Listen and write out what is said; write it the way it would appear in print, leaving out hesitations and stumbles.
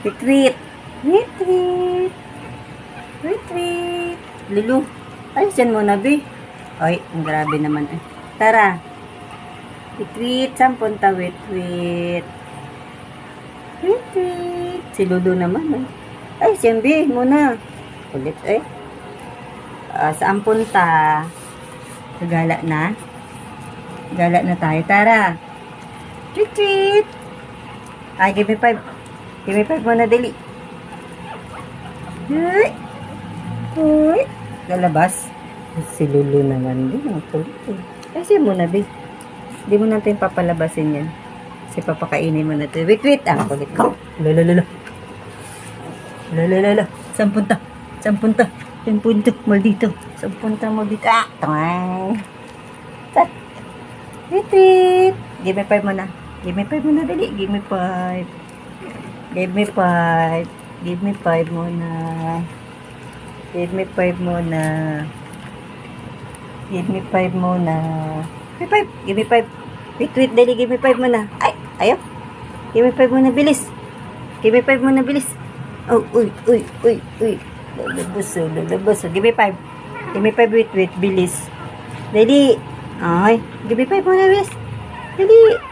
Retreat. Retreat. Retreat. Lulu. Ay, dyan muna, Bi. Ay, ang grabe naman. Ay. Tara. Retreat. Saan punta? Retreat. Retreat. Si Lulu naman, ay. Ay, siyang Bi, muna. Ulit, ay. Saan punta? Gala na. Gala na tayo. Tara. Retreat. Ay, give me 5. Give me 5 muna, dali. Uy. Uy. Lalabas. Si Lulu naman din. Ang kulit eh. Kasi muna, Bi. Hindi mo natin papalabasin yan. Kasi papakainin mo natin. Wait, wait. Ang kulit ko. Lolo. Lolo. Saan punta? Saan punta? Saan punta? Maldito. Saan punta? Maldito. Tawang. Retreat. Give me 5 muna. Give me 5 muna, dali. Give me 5. Give me 5. Give me 5 muna. Give me 5 muna. Give me 5 muna. Give me 5. Give me 5. Wait, dali. Give me 5 muna. Ay, ayaw. Give me 5 muna, bilis. Give me 5 muna, bilis. Oh, uy. Lalabas. Give me 5. Give me 5, wait, bilis. Dali. Ay, give me 5 muna, bilis. Dali.